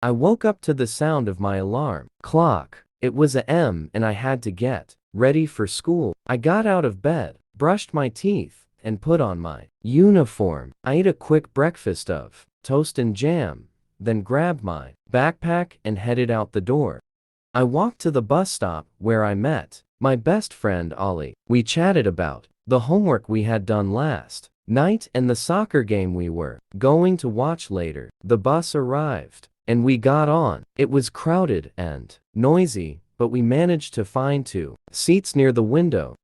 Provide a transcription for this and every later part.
I woke up to the sound of my alarm clock. It was a.m. and I had to get ready for school. I got out of bed, brushed my teeth, and put on my uniform. I ate a quick breakfast of toast and jam, then grabbed my backpack and headed out the door. I walked to the bus stop where I met my best friend Ollie. We chatted about the homework we had done last night and the soccer game we were going to watch later. The bus arrived, and we got on. It was crowded and noisy, but we managed to find 2 seats near the window.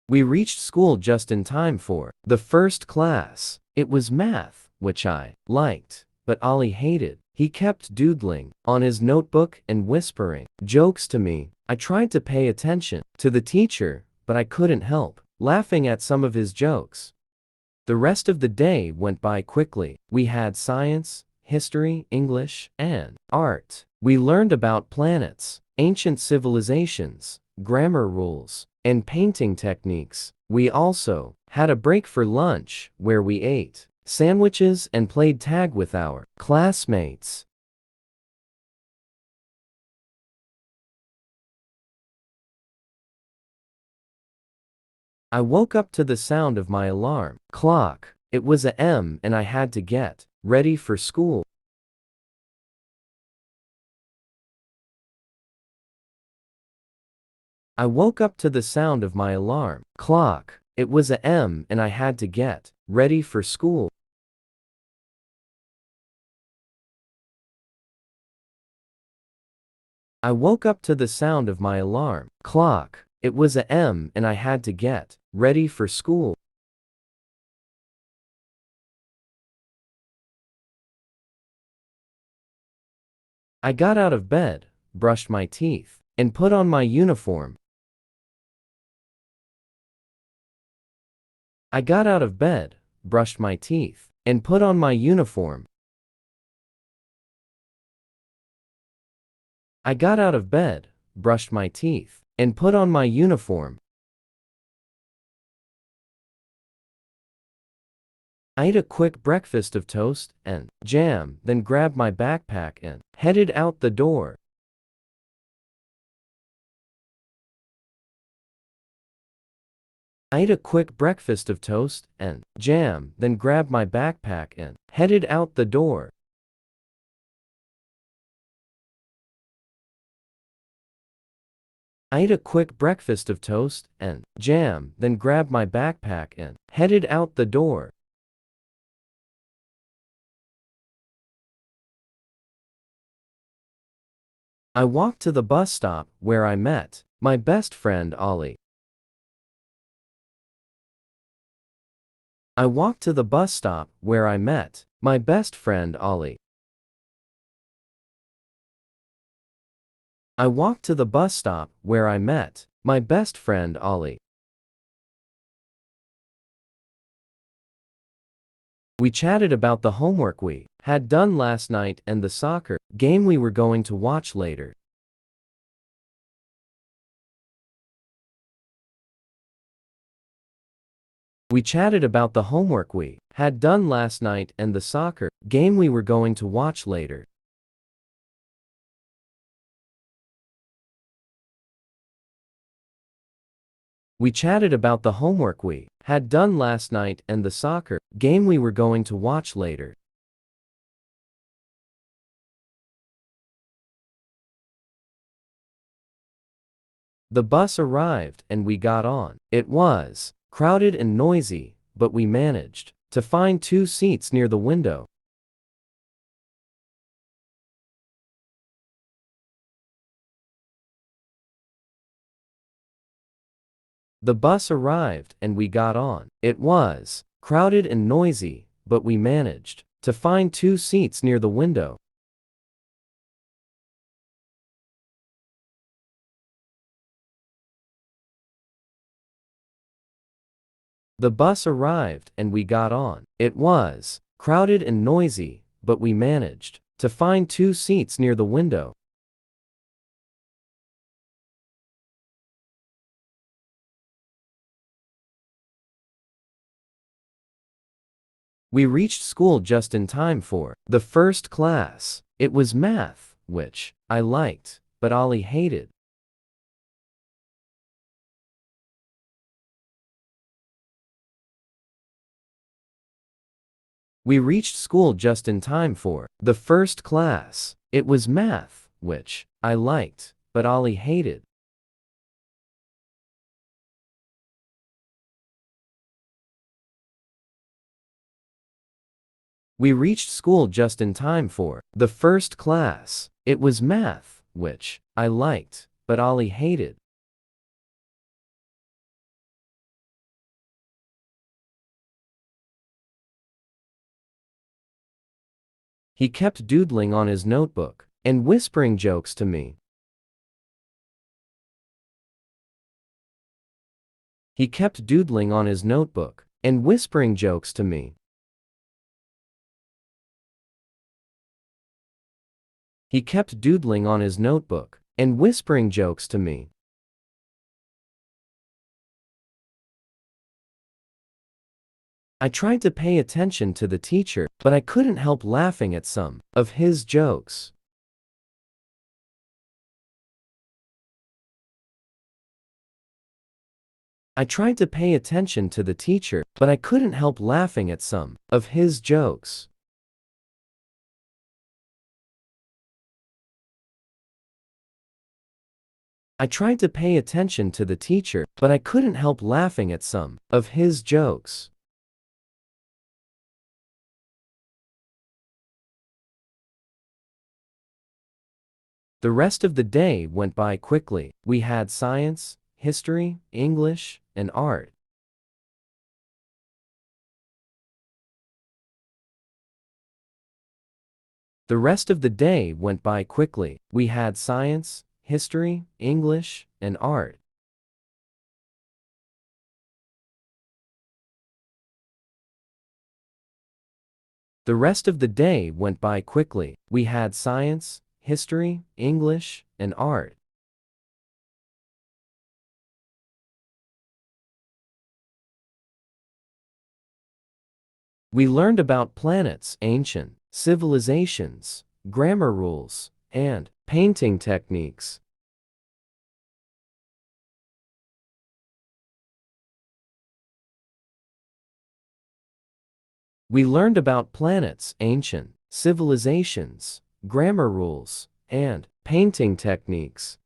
We reached school just in time for the first class. It was math, which I liked, but Ollie hated. He kept doodling on his notebook and whispering jokes to me. I tried to pay attention to the teacher, but I couldn't help laughing at some of his jokes. The rest of the day went by quickly. We had science, history, English, and art. We learned about planets, ancient civilizations, grammar rules, and painting techniques. We also had a break for lunch where we ate sandwiches and played tag with our classmates. I woke up to the sound of my alarm clock. It was a.m. and I had to get ready for school. I woke up to the sound of my alarm clock. It was a.m. and I had to get ready for school. I woke up to the sound of my alarm clock. It was a.m. and I had to get ready for school. I got out of bed, brushed my teeth, and put on my uniform. I got out of bed, brushed my teeth, and put on my uniform. I got out of bed, brushed my teeth, and put on my uniform. I ate a quick breakfast of toast and jam, then grabbed my backpack and headed out the door. I ate a quick breakfast of toast and jam, then grabbed my backpack and headed out the door. I ate a quick breakfast of toast and jam, then grabbed my backpack and headed out the door. I walked to the bus stop where I met my best friend Ollie. I walked to the bus stop where I met my best friend Ollie. I walked to the bus stop where I met my best friend Ollie. We chatted about the homework we had done last night and the soccer game we were going to watch later. We chatted about the homework we had done last night and the soccer game we were going to watch later. We chatted about the homework we had done last night and the soccer game we were going to watch later. The bus arrived and we got on. It was crowded and noisy, but we managed to find 2 seats near the window. The bus arrived and we got on. It was crowded and noisy, but we managed to find 2 seats near the window. The bus arrived and we got on. It was crowded and noisy, but we managed to find 2 seats near the window. We reached school just in time for the first class. It was math, which I liked, but Ollie hated. We reached school just in time for the first class. It was math, which I liked, but Ollie hated. We reached school just in time for the first class. It was math, which I liked, but Ollie hated. He kept doodling on his notebook and whispering jokes to me. He kept doodling on his notebook and whispering jokes to me. He kept doodling on his notebook and whispering jokes to me. I tried to pay attention to the teacher, but I couldn't help laughing at some of his jokes. I tried to pay attention to the teacher, but I couldn't help laughing at some of his jokes. I tried to pay attention to the teacher, but I couldn't help laughing at some of his jokes. The rest of the day went by quickly. We had science, history, English, and art. The rest of the day went by quickly. We had science, history, English, and art. The rest of the day went by quickly. We had science, history, English, and art. We learned about planets, ancient civilizations, grammar rules, and painting techniques. We learned about planets, ancient civilizations, grammar rules, and painting techniques.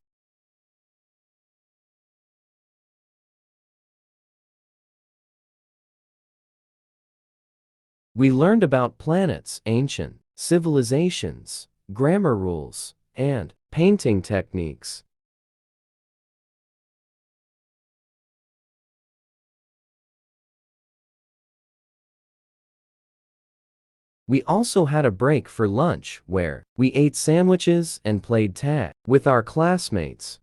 We learned about planets, ancient civilizations, grammar rules, and painting techniques. We also had a break for lunch where we ate sandwiches and played tag with our classmates.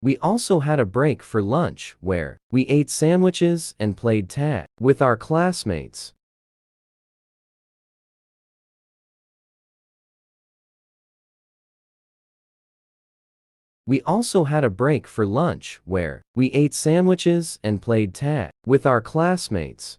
We also had a break for lunch where we ate sandwiches and played tag with our classmates. We also had a break for lunch where we ate sandwiches and played tag with our classmates.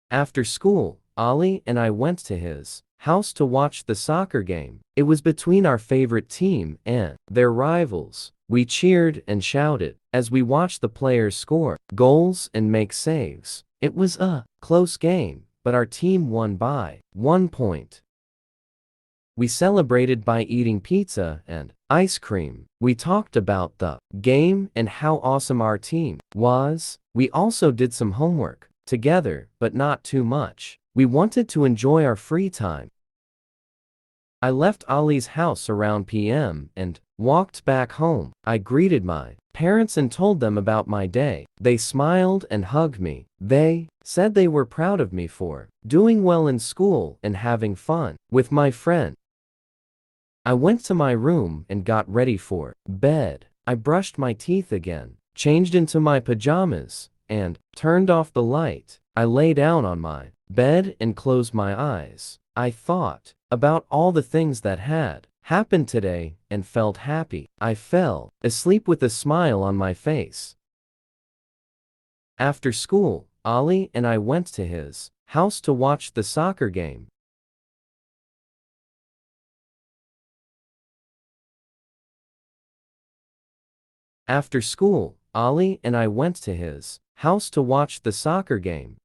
After school, Ollie and I went to his house to watch the soccer game. It was between our favorite team and their rivals. We cheered and shouted as we watched the players score goals and make saves. It was a close game, but our team won by 1 point. We celebrated by eating pizza and ice cream. We talked about the game and how awesome our team was. We also did some homework together, but not too much. We wanted to enjoy our free time. I left Ollie's house around p.m. and walked back home. I greeted my parents and told them about my day. They smiled and hugged me. They said they were proud of me for doing well in school and having fun with my friend. I went to my room and got ready for bed. I brushed my teeth again, changed into my pajamas, and turned off the light. I lay down on my bed and closed my eyes. I thought about all the things that had happened today and felt happy. I fell asleep with a smile on my face. After school, Ali and I went to his house to watch the soccer game. After school, Ali and I went to his house to watch the soccer game.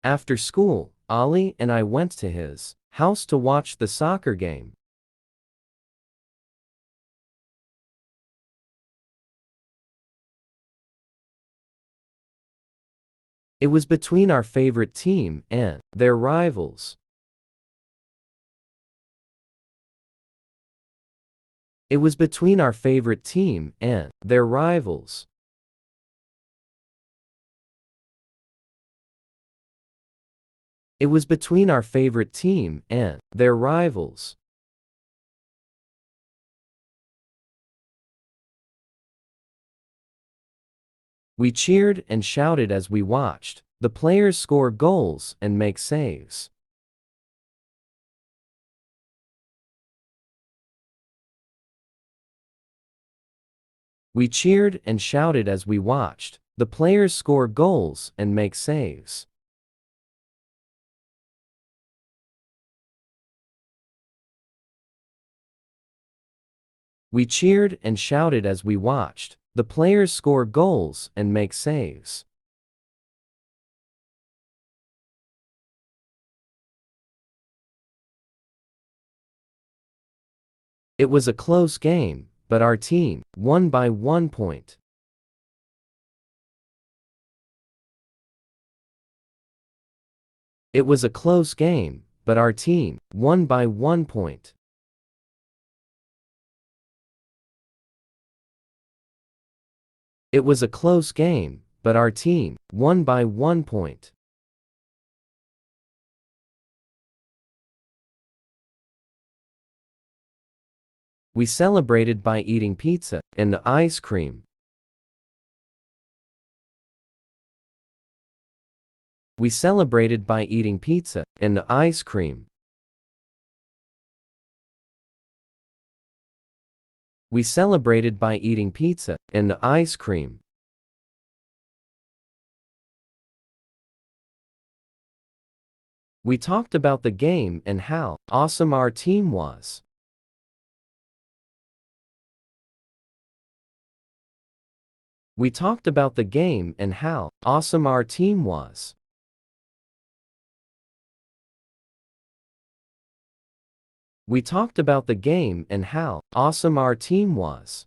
After school, Ali and I went to his house to watch the soccer game. It was between our favorite team and their rivals. It was between our favorite team and their rivals. It was between our favorite team and their rivals. We cheered and shouted as we watched the players score goals and make saves. We cheered and shouted as we watched the players score goals and make saves. We cheered and shouted as we watched the players score goals and make saves. It was a close game, but our team won by 1 point. It was a close game, but our team won by 1 point. It was a close game, but our team won by 1 point. We celebrated by eating pizza and ice cream. We celebrated by eating pizza and ice cream. We celebrated by eating pizza and ice cream. We talked about the game and how awesome our team was. We talked about the game and how awesome our team was. We talked about the game and how awesome our team was.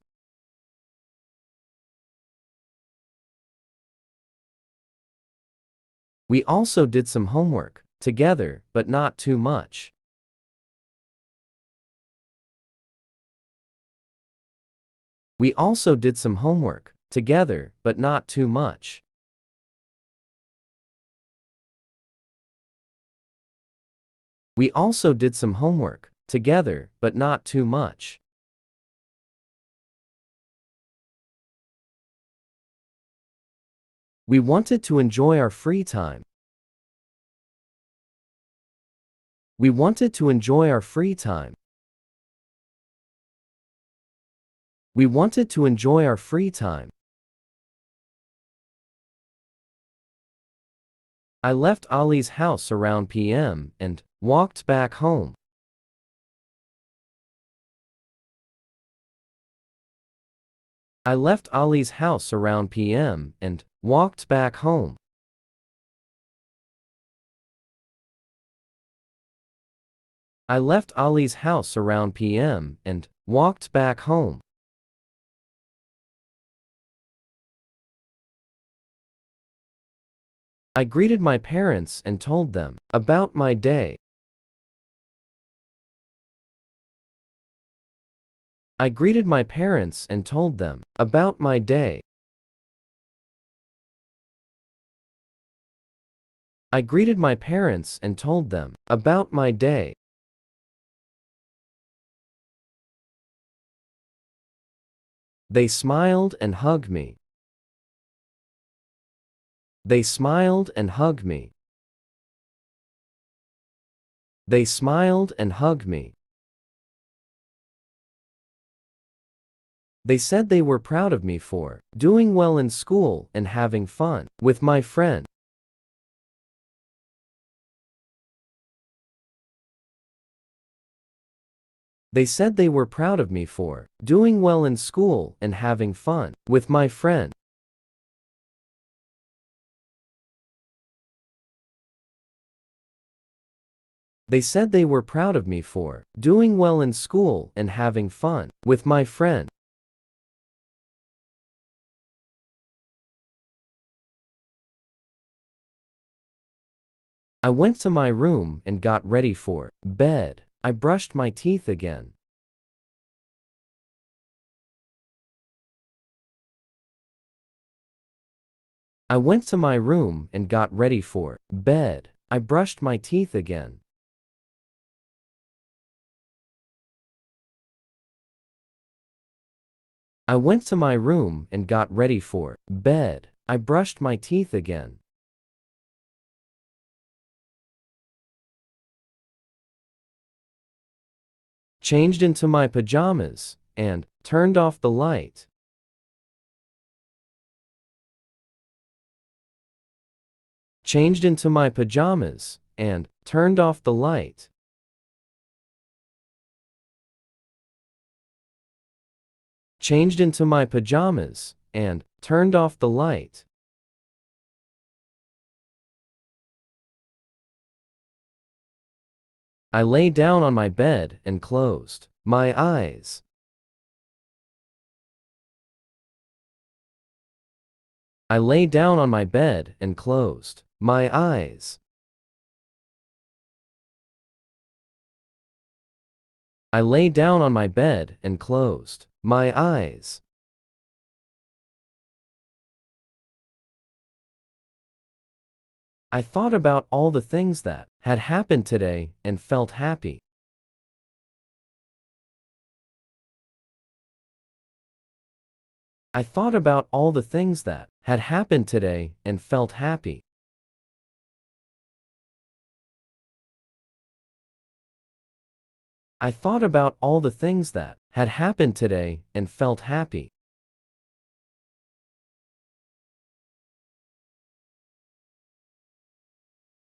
We also did some homework together, but not too much. We also did some homework together, but not too much. We also did some homework together, but not too much. We wanted to enjoy our free time. We wanted to enjoy our free time. We wanted to enjoy our free time. I left Ali's house around p.m. and walked back home. I left Ali's house around p.m. and walked back home. I left Ali's house around p.m. and walked back home. I greeted my parents and told them about my day. I greeted my parents and told them about my day. I greeted my parents and told them about my day. They smiled and hugged me. They smiled and hugged me. They smiled and hugged me. They said they were proud of me for doing well in school and having fun with my friend. They said they were proud of me for doing well in school and having fun with my friend. They said they were proud of me for doing well in school and having fun with my friend. I went to my room and got ready for bed. I brushed my teeth again. I went to my room and got ready for bed. I brushed my teeth again. I went to my room and got ready for bed. I brushed my teeth again. Changed into my pajamas and turned off the light. Changed into my pajamas and turned off the light. Changed into my pajamas and turned off the light. I lay down on my bed and closed my eyes. I lay down on my bed and closed my eyes. I lay down on my bed and closed my eyes. I thought about all the things that had happened today and felt happy. I thought about all the things that had happened today and felt happy. I thought about all the things that had happened today and felt happy.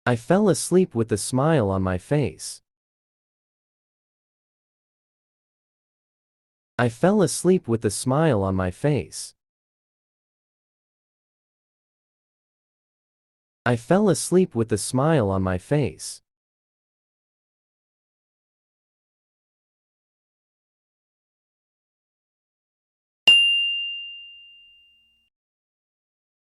I fell asleep with a smile on my face. I fell asleep with a smile on my face. I fell asleep with a smile on my face.